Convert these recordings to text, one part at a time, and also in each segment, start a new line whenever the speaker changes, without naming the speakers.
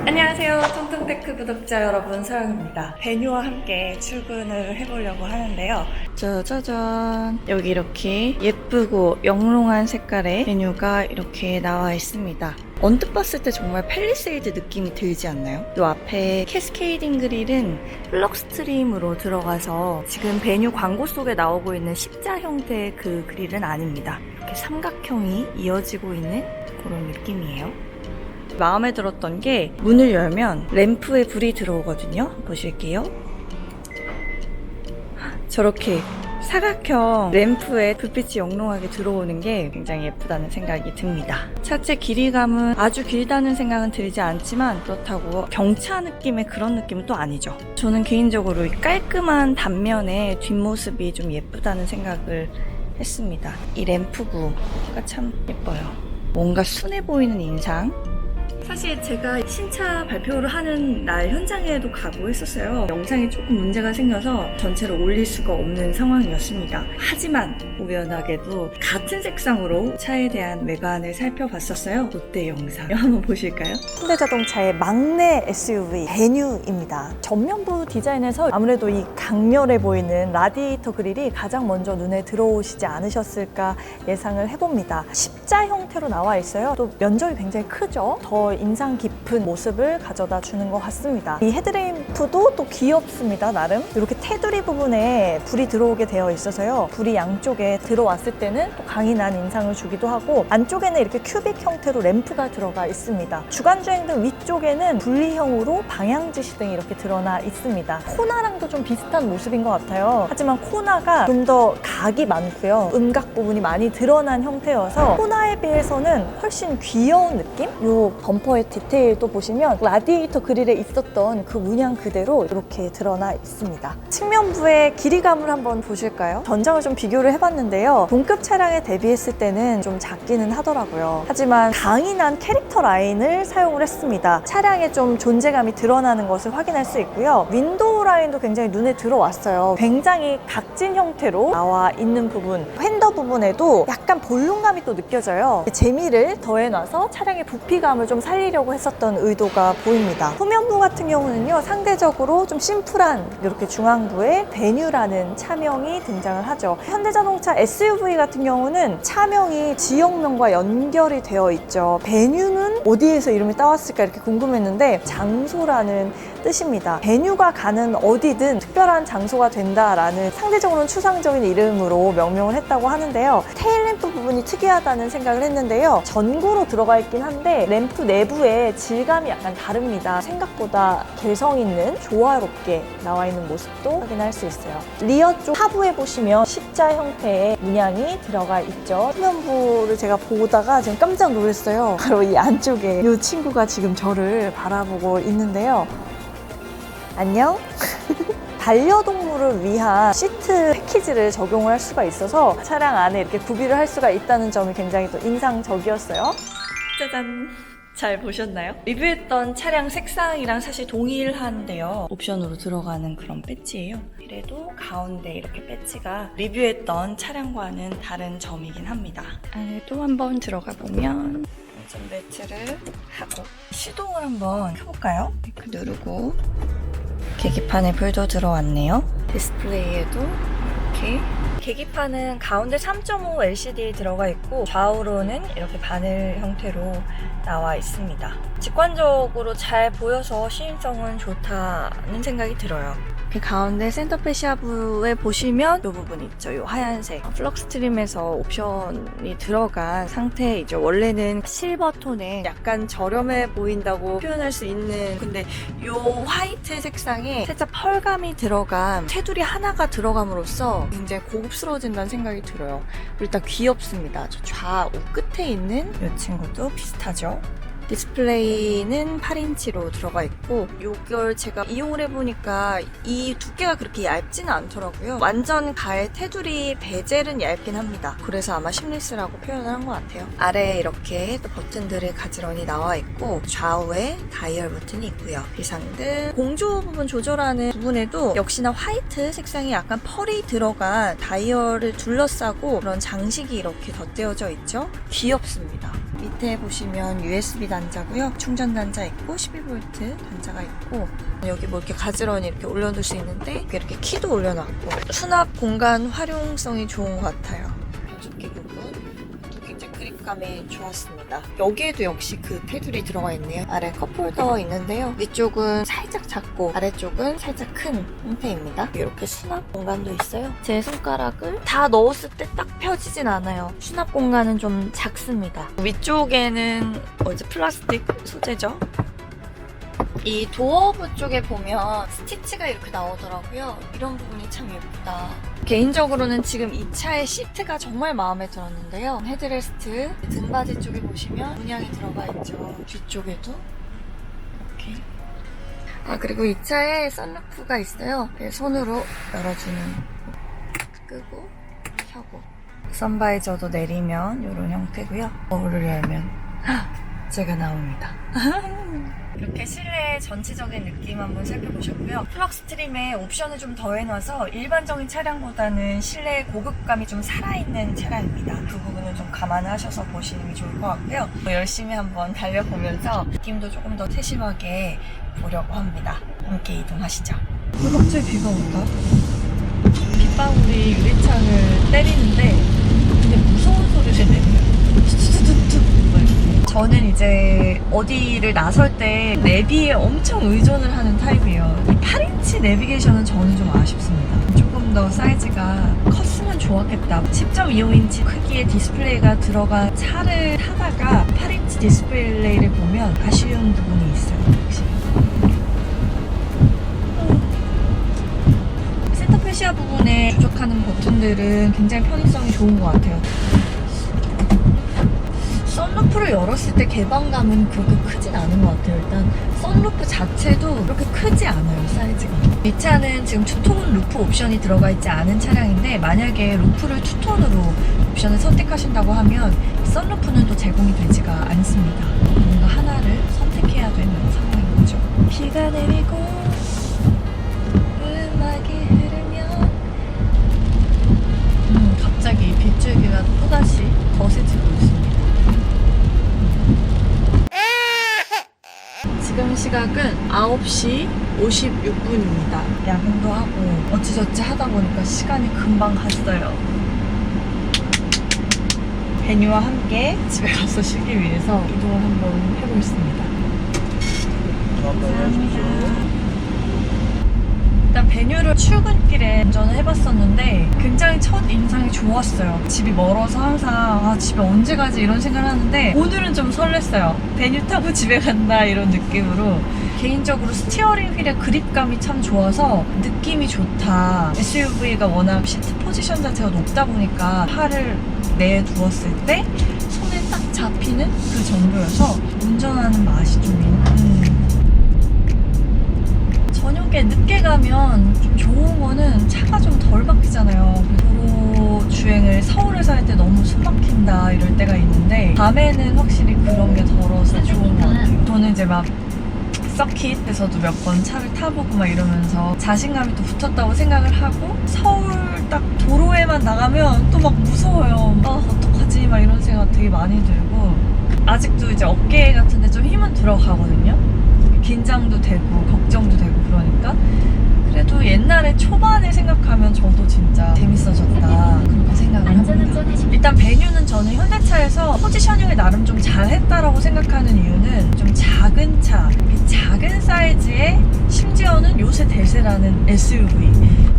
안녕하세요. 통통테크 구독자 여러분, 서영입니다. 베뉴와 함께 출근을 해보려고 하는데요. 짜자잔, 여기 이렇게 예쁘고 영롱한 색깔의 베뉴가 이렇게 나와 있습니다. 언뜻 봤을 때 정말 팰리세이드 느낌이 들지 않나요? 이 앞에 캐스케이딩 그릴은 플럭스트림으로 들어가서 지금 베뉴 광고 속에 나오고 있는 십자 형태의 그 그릴은 아닙니다. 이렇게 삼각형이 이어지고 있는 그런 느낌이에요. 마음에 들었던 게 문을 열면 램프에 불이 들어오거든요. 보실게요. 저렇게 사각형 램프에 불빛이 영롱하게 들어오는 게 굉장히 예쁘다는 생각이 듭니다. 차체 길이감은 아주 길다는 생각은 들지 않지만 그렇다고 경차 느낌의 그런 느낌은 또 아니죠. 저는 개인적으로 이 깔끔한 단면의 뒷모습이 좀 예쁘다는 생각을 했습니다. 이 램프구가 참 예뻐요. 뭔가 순해 보이는 인상. 사실 제가 신차 발표를 하는 날 현장에도 가고 했었어요. 영상이 조금 문제가 생겨서 전체를 올릴 수가 없는 상황이었습니다. 하지만 우연하게도 같은 색상으로 차에 대한 외관을 살펴봤었어요. 그때 영상 한번 보실까요?
현대자동차의 막내 SUV 베뉴입니다. 전면부 디자인에서 아무래도 이 강렬해 보이는 라디에이터 그릴이 가장 먼저 눈에 들어오시지 않으셨을까 예상을 해봅니다. 십자 형태로 나와 있어요. 또 면적이 굉장히 크죠. 더 인상 깊은 모습을 가져다 주는 것 같습니다. 이 헤드램프도 또 귀엽습니다. 나름 이렇게 테두리 부분에 불이 들어오게 되어 있어서요. 불이 양쪽에 들어왔을 때는 또 강인한 인상을 주기도 하고, 안쪽에는 이렇게 큐빅 형태로 램프가 들어가 있습니다. 주간주행등 위쪽에는 분리형으로 방향지시등이 이렇게 드러나 있습니다. 코나랑도 좀 비슷한 모습인 것 같아요. 하지만 코나가 좀 더 각이 많고요. 음각 부분이 많이 드러난 형태여서 코나에 비해서는 훨씬 귀여운 느낌? 요 범퍼의 디테일도 보시면 라디에이터 그릴에 있었던 그 문양 그대로 이렇게 드러나 있습니다. 측면부의 길이감을 한번 보실까요? 전장을 좀 비교를 해봤는데요. 동급 차량에 대비했을 때는 좀 작기는 하더라고요. 하지만 강인한 캐릭터 라인을 사용을 했습니다. 차량에 좀 존재감이 드러나는 것을 확인할 수 있고요. 윈도우 라인도 굉장히 눈에 들어왔어요. 굉장히 각진 형태로 나와 있는 부분, 휀더 부분에도 약간 볼륨감이 또 느껴져요. 재미를 더해놔서 차량의 부피감을 좀 살리려고 했었던 의도가 보입니다. 후면부 같은 경우는요, 상대적으로 좀 심플한 이렇게 중앙부에 베뉴라는 차명이 등장을 하죠. 현대자동차 SUV 같은 경우는 차명이 지역명과 연결이 되어 있죠. 베뉴는 어디에서 이름이 따왔을까 이렇게 궁금했는데 장소라는 뜻입니다. 베뉴가 가는 어디든 특별한 장소가 된다라는 상대적으로는 추상적인 이름으로 명명을 했다고 하는데요. 테일램프 부분이 특이하다는 생각을 했는데요. 전구로 들어가 있긴 한데 램프 내부의 질감이 약간 다릅니다. 생각보다 개성 있는 조화롭게 나와 있는 모습도 확인할 수 있어요. 리어 쪽 하부에 보시면 십자 형태의 문양이 들어가 있죠. 후면부를 제가 보다가 지금 깜짝 놀랐어요. 바로 이 안쪽에 이 친구가 지금 저를 바라보고 있는데요. 안녕? 반려동물을 위한 시트 패키지를 적용을 할 수가 있어서 차량 안에 이렇게 구비를 할 수가 있다는 점이 굉장히 또 인상적이었어요.
짜잔! 잘 보셨나요? 리뷰했던 차량 색상이랑 사실 동일한데요. 옵션으로 들어가는 그런 배지예요. 그래도 가운데 이렇게 배지가 리뷰했던 차량과는 다른 점이긴 합니다. 안에도 한번 들어가 보면 안전벨트를 하고 시동을 한번 켜볼까요? 이렇게 누르고 계기판에 불도 들어왔네요. 디스플레이에도 이렇게 계기판은 가운데 3.5 LCD 들어가 있고 좌우로는 이렇게 바늘 형태로 나와 있습니다. 직관적으로 잘 보여서 시인성은 좋다는 생각이 들어요. 그 가운데 센터페시아부에 보시면 이 부분 있죠. 이 하얀색 플럭스트림에서 옵션이 들어간 상태이죠. 원래는 실버톤에 약간 저렴해 보인다고 표현할 수 있는, 근데 이 화이트 색상에 살짝 펄감이 들어간 테두리 하나가 들어감으로써 굉장히 고급스러워진다는 생각이 들어요. 일단 귀엽습니다. 저 좌우 끝에 있는 이 친구도 비슷하죠. 디스플레이는 8인치로 들어가 있고, 이걸 제가 이용을 해보니까 이 두께가 그렇게 얇지는 않더라고요. 완전 가해 테두리 베젤은 얇긴 합니다. 그래서 아마 심리스라고 표현을 한 것 같아요. 아래에 이렇게 또 버튼들이 가지런히 나와 있고 좌우에 다이얼 버튼이 있고요. 비상등, 공조 부분 조절하는 부분에도 역시나 화이트 색상이 약간 펄이 들어간 다이얼을 둘러싸고 그런 장식이 이렇게 덧대어져 있죠. 귀엽습니다. 밑에 보시면 USB 단자고요. 충전 단자 있고 12V 단자가 있고 여기 뭐 이렇게 가지런히 이렇게 올려둘 수 있는데 이렇게 키도 올려놨고 수납 공간 활용성이 좋은 것 같아요. 변속기 부분 굉장히 그립감이 좋았습니다. 여기에도 역시 그 테두리 들어가 있네요. 아래 컵홀더 있는데요. 위쪽은 살짝 작고 아래쪽은 살짝 큰 형태입니다. 이렇게 수납 공간도 있어요. 제 손가락을 다 넣었을 때 딱 펴지진 않아요. 수납 공간은 좀 작습니다. 위쪽에는 이제 플라스틱 소재죠. 이 도어부 쪽에 보면 스티치가 이렇게 나오더라고요. 이런 부분이 참 예쁘다. 개인적으로는 지금 이 차의 시트가 정말 마음에 들었는데요. 헤드레스트 등받이 쪽에 보시면 문양이 들어가 있죠. 뒤쪽에도 이렇게. 그리고 이 차에 선루프가 있어요. 손으로 열어주는, 끄고 켜고. 선바이저도 내리면 이런 형태고요. 거울을 열면 제가 나옵니다. 이렇게 실내 전체적인 느낌 한번 살펴보셨고요. 플럭 스트림에 옵션을 좀 더해놔서 일반적인 차량보다는 실내 고급감이 좀 살아있는 차량입니다. 그 부분을 좀 감안하셔서 보시는 게 좋을 것 같고요. 열심히 한번 달려보면서 느낌도 조금 더 세심하게 보려고 합니다. 함께 이동하시죠. 갑자기 비가 온다? 빗방울이 유리창을 때리는데 근데 무서운 소리를 내네요. 저는 이제 어디를 나설 때 내비에 엄청 의존을 하는 타입이에요. 이 8인치 내비게이션은 저는 좀 아쉽습니다. 조금 더 사이즈가 컸으면 좋았겠다. 10.25인치 크기의 디스플레이가 들어간 차를 타다가 8인치 디스플레이를 보면 아쉬운 부분이 있어요. 확실히. 센터페시아 부분에 조작하는 버튼들은 굉장히 편의성이 좋은 것 같아요. 선루프를 열었을 때 개방감은 그렇게 크진 않은 것 같아요. 일단 선루프 자체도 그렇게 크지 않아요, 사이즈가. 이 차는 지금 투톤 루프 옵션이 들어가 있지 않은 차량인데 만약에 루프를 투톤으로 옵션을 선택하신다고 하면 선루프는 또 제공이 되지가 않습니다. 뭔가 하나를 선택해야 되는 상황인 거죠. 비가 내리고 음악이 흐르면 갑자기 빗줄기가 또다시 거세지고 있습니다. 지금 시각은 9시 56분입니다. 야근도 하고 어찌저찌 하다 보니까 시간이 금방 갔어요. 베뉴와 함께 집에 가서 쉬기 위해서 이동을 한번 해보겠습니다. 감사합니다. 일단 베뉴를 출근길에 운전을 해봤었는데 굉장히 첫 인상이 좋았어요. 집이 멀어서 항상 집에 언제 가지 이런 생각을 하는데 오늘은 좀 설렜어요. 베뉴 타고 집에 간다 이런 느낌으로. 개인적으로 스티어링 휠의 그립감이 참 좋아서 느낌이 좋다. SUV가 워낙 시트 포지션 자체가 높다 보니까 팔을 내두었을 때 손에 딱 잡히는 그 정도여서 운전하는 맛이 좀 있는. 저녁에 늦게 가면 좀 좋은 거는 차가 좀 덜 막히잖아요. 도로 주행을 서울에서 할 때 너무 숨 막힌다 이럴 때가 있는데 밤에는 확실히 그런 게 덜어서 좋은 것 같아요. 저는 이제 막 서킷에서도 몇 번 차를 타보고 막 이러면서 자신감이 또 붙었다고 생각을 하고 서울 딱 도로에만 나가면 또 막 무서워요. 어떡하지 막 이런 생각 되게 많이 들고 아직도 이제 어깨 같은데 좀 힘은 들어가거든요. 긴장도 되고 걱정도 되고 그러니까 그래도 옛날에 초반에 생각하면 저도 진짜 재밌어졌다 그렇게 생각을 합니다. 일단 베뉴는 저는 현대차에서 포지셔닝을 나름 좀 잘했다라고 생각하는 이유는 좀 작은 차, 작은 사이즈에 심지어는 요새 대세라는 SUV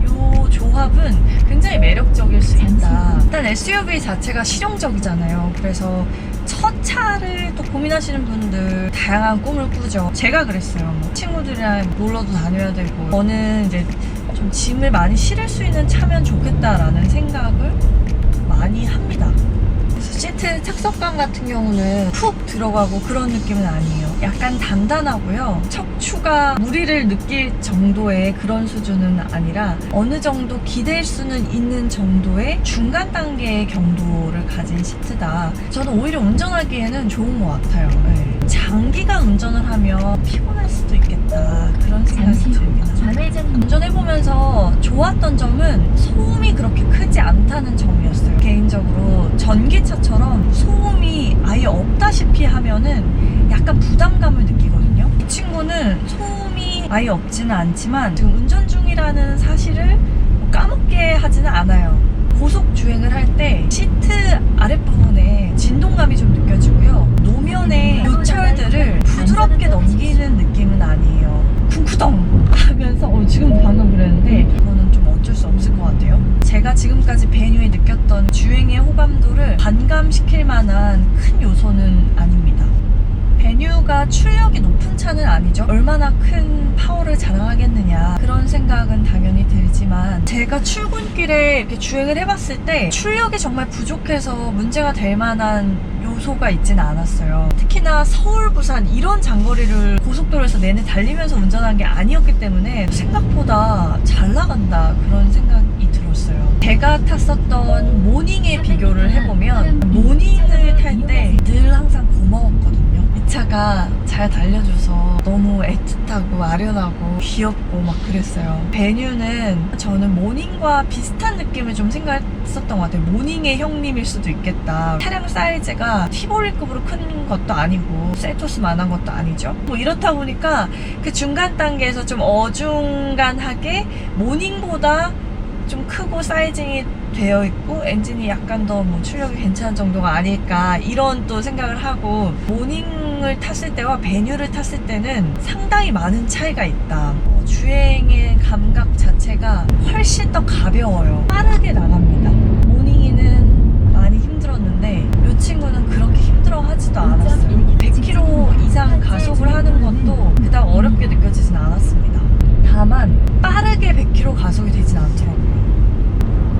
요 조합은 굉장히 매력적일 수 있다. 일단 SUV 자체가 실용적이잖아요. 그래서 첫 차를 또 고민하시는 분들 다양한 꿈을 꾸죠. 제가 그랬어요. 뭐 친구들이랑 놀러도 다녀야 되고 저는 이제 좀 짐을 많이 실을 수 있는 차면 좋겠다라는 생각을 많이 합니다. 그래서 시트 착석감 같은 경우는 푹 들어가고 그런 느낌은 아니에요. 약간 단단하고요. 척추가 무리를 느낄 정도의 그런 수준은 아니라 어느 정도 기댈 수는 있는 정도의 중간 단계의 경도를 가진 시트다. 저는 오히려 운전하기에는 좋은 것 같아요. 네. 장기간 운전을 하면 피곤할 수도 있겠다. 그런 생각이 듭니다. 운전해보면서 좋았던 점은 소음이 그렇게 크지 않다는 점이었어요. 개인적으로 전기차처럼 소음이 아예 없다시피 하면은 약간 부담감을 느끼거든요. 이 친구는 소음이 아예 없지는 않지만 지금 운전 중이라는 사실을 까먹게 하지는 않아요. 고속 주행을 할 때 시트 아랫부분에 진동감이 좀 느껴지고요. 노면의 요철들을 부드럽게 넘기는 느낌은 아니에요. 쿵쿠덩 하면서 지금 방금 그랬는데 그거는 좀 어쩔 수 없을 것 같아요. 제가 지금까지 베뉴에 느꼈던 주행의 호감도를 반감시킬 만한 큰 요소는 아닙니다. 베뉴가 출력이 높은 차는 아니죠. 얼마나 큰 파워를 자랑하겠느냐 그런 생각은 당연히 들지만 제가 출근길에 이렇게 주행을 해봤을 때 출력이 정말 부족해서 문제가 될 만한 요소가 있지는 않았어요. 특히나 서울, 부산 이런 장거리를 고속도로에서 내내 달리면서 운전한 게 아니었기 때문에 생각보다 잘 나간다 그런 생각이 들었어요. 제가 탔었던 모닝에 비교를 해보면 모닝을 탈 때 늘 항상 고마웠거든요. 이 차가 잘 달려줘서 너무 애틋하고 아련하고 귀엽고 막 그랬어요. 베뉴는 저는 모닝과 비슷한 느낌을 좀 생각했었던 것 같아요. 모닝의 형님일 수도 있겠다. 차량 사이즈가 티볼리급으로 큰 것도 아니고 셀토스만한 것도 아니죠. 뭐 이렇다 보니까 그 중간 단계에서 좀 어중간하게 모닝보다 좀 크고 사이징이 되어 있고 엔진이 약간 더 뭐 출력이 괜찮은 정도가 아닐까 이런 또 생각을 하고 모닝을 tas을 때와 베뉴를 탔을 때는 상당히 많은 차이가 있다. 주행의 감각 자체가 훨씬 더 가벼워요. 빠르게 나갑니다. 모닝이는 많이 힘들었는데 이 친구는 그렇게 힘들어하지도 않았어요. 100km 이상 가속을 하는 것도 그닥 어렵게 느껴지진 않았습니다. 다만 빠르게 100km 가속이 되진 않더라고요.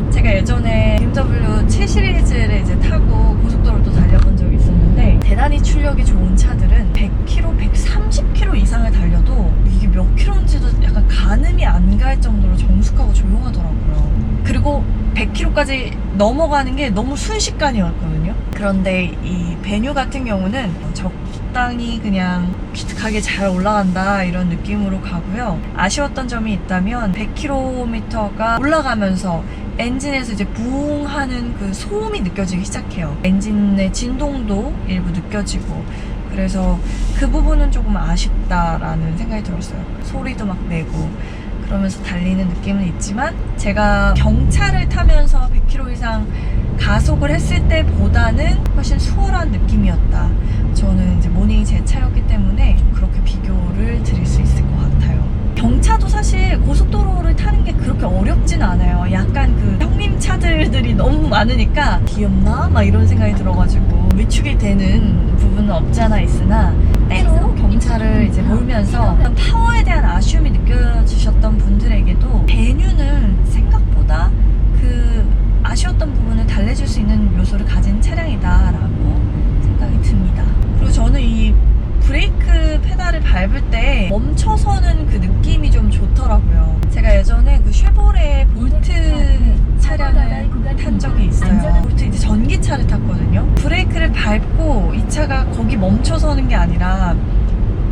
제가 예전에 BMW 7 시리즈를 이제 타고 고속도로를 또 달려본 적이 있었는데 대단히 출력이 좋은 차들은 100km, 130km 이상을 달려도 이게 몇 킬로인지도 약간 가늠이 안 갈 정도로 정숙하고 조용하더라고요. 그리고 100km까지 넘어가는 게 너무 순식간이었거든요. 그런데 이 베뉴 같은 경우는 적당히 그냥 기특하게 잘 올라간다 이런 느낌으로 가고요. 아쉬웠던 점이 있다면 100km가 올라가면서 엔진에서 이제 부웅 하는 그 소음이 느껴지기 시작해요. 엔진의 진동도 일부 느껴지고 그래서 그 부분은 조금 아쉽다라는 생각이 들었어요. 소리도 막 내고 그러면서 달리는 느낌은 있지만 제가 경차를 타면서 100km 이상 가속을 했을 때보다는 훨씬 수월한 느낌이었다. 저는 이제 모닝이 제 차였기 때문에 좀 그렇게 비교를 드릴 수 있을 것 같아요. 경차도 사실 고속도로를 타는 게 그렇게 어렵진 않아요. 약간 그 형님 차들이 너무 많으니까 귀엽나? 막 이런 생각이 들어가지고 위축이 되는 부분은 없지 않아 있으나 때로 경차를 이제 몰면서 파워에 대한 아쉬움이 느껴지셨던 분들에게도 베뉴는 생각보다 그 아쉬웠던 부분을 달래줄 수 있는 요소를 가진 차량이다라고 생각이 듭니다. 그리고 저는 이 브레이크 페달을 밟을 때 멈춰서는 그 느낌이 좀 좋더라고요. 제가 예전에 그 쉐보레 볼트 차량을 탄 적이 있어요. 볼트 이제 전기차를 탔거든요. 브레이크를 밟고 이 차가 거기 멈춰서는 게 아니라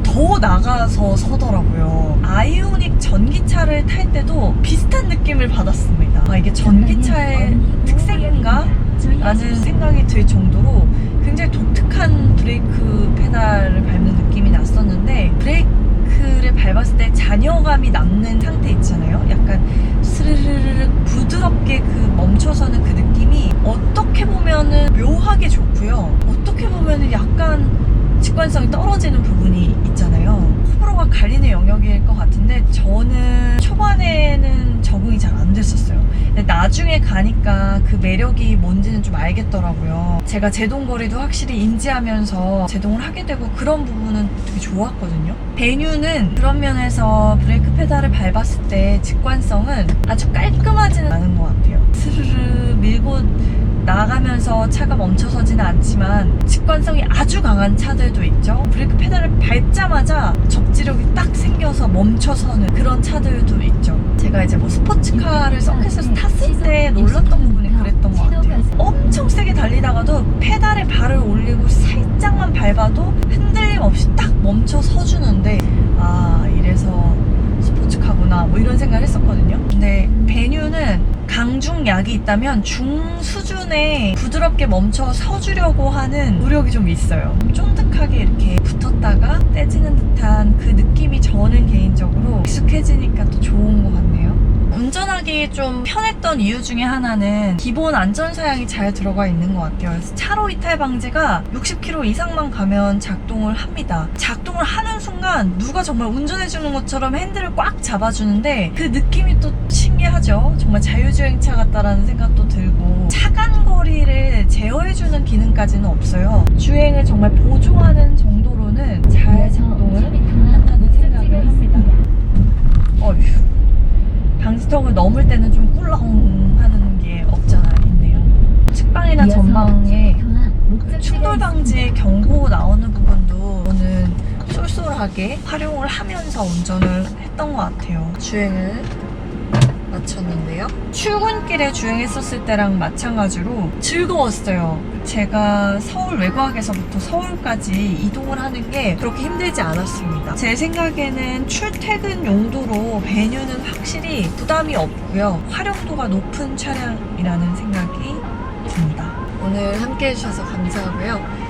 더 나가서 서더라고요. 아이오닉 전기차를 탈 때도 비슷한 느낌을 받았습니다. 아, 이게 전기차의 특색인가? 라는 생각이 들 정도로 굉장히 독특한 브레이크 페달을 밟는 느낌이 났었는데 브레이크를 밟았을 때 잔여감이 남는 상태 있잖아요. 약간 스르르르 부드럽게 그 멈춰서는 그 느낌이 어떻게 보면은 묘하게 좋고요. 어떻게 보면은 약간 직관성이 떨어지는 부분이 있잖아요. 호불호가 갈리는 영역일 것 같은데 저는 초반에는 적응이 잘 안 됐었어요. 근데 나중에 가니까 그 매력이 뭔지는 좀 알겠더라고요. 제가 제동거리도 확실히 인지하면서 제동을 하게 되고 그런 부분은 되게 좋았거든요. 베뉴는 그런 면에서 브레이크 페달을 밟았을 때 직관성은 아주 깔끔하지는 않은 것 같아요. 스르르 밀고 나가면서 차가 멈춰서지는 않지만 직관성이 아주 강한 차들도 있죠. 브레이크 페달을 밟자마자 접지력이 딱 생겨서 멈춰서는 그런 차들도 있죠. 제가 이제 뭐 스포츠카를 서킷에서 탔을 때 놀랐던 부분이 그랬던 것 같아요. 엄청 세게 달리다가도 페달에 발을 올리고 살짝만 밟아도 흔들림 없이 딱 멈춰 서주는데 아 이래서 스포츠카구나 뭐 이런 생각을 했었거든요. 근데 베뉴는 강중약이 있다면 중수준의 부드럽게 멈춰 서주려고 하는 노력이 좀 있어요. 쫀득하게 이렇게 붙었다가 떼지는 듯한 그 느낌이 저는 개인적으로 익숙해지니까 또 좋은 것 같네요. 운전하기 좀 편했던 이유 중에 하나는 기본 안전사양이 잘 들어가 있는 것 같아요. 그래서 차로 이탈 방지가 60km 이상만 가면 작동을 합니다. 작동을 하는 순간 누가 정말 운전해주는 것처럼 핸들을 꽉 잡아주는데 그 느낌이 또 신기하죠. 정말 자율주행차 같다라는 생각도 들고 차간 거리를 제어해주는 기능까지는 없어요. 주행을 정말 보조하는 정도로는 잘 작동을 한다는 생각을 합니다. 어휴. 방지턱을 넘을 때는 좀 꿀렁 하는 게 없잖아 있네요. 측방이나 전방에 그 충돌 방지 경고 나오는 부분도 저는 쏠쏠하게 활용을 하면서 운전을 했던 것 같아요. 주행을 마쳤는데요. 출근길에 주행했었을 때랑 마찬가지로 즐거웠어요. 제가 서울 외곽에서부터 서울까지 이동을 하는 게 그렇게 힘들지 않았습니다. 제 생각에는 출퇴근 용도로 베뉴는 확실히 부담이 없고요. 활용도가 높은 차량이라는 생각이 듭니다. 오늘 함께 해주셔서 감사하고요.